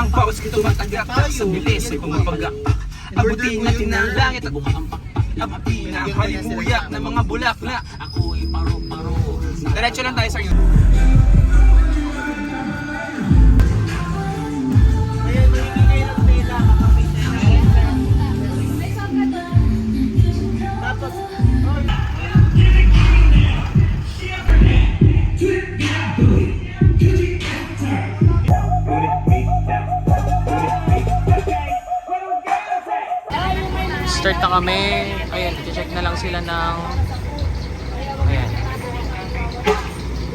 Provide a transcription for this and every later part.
Ang paus ito matagak sa bilis ay pumapagak. Abutin natin ang langit at abutin ang halibuyak ng mga bulakla. Ako'y paro-paro. Diretso lang tayo sa iyo. Start na kami. Ayan, i-check na lang sila ng... Ayan.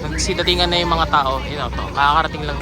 Nagsidatingan na yung mga tao. Ito, kakarating lang.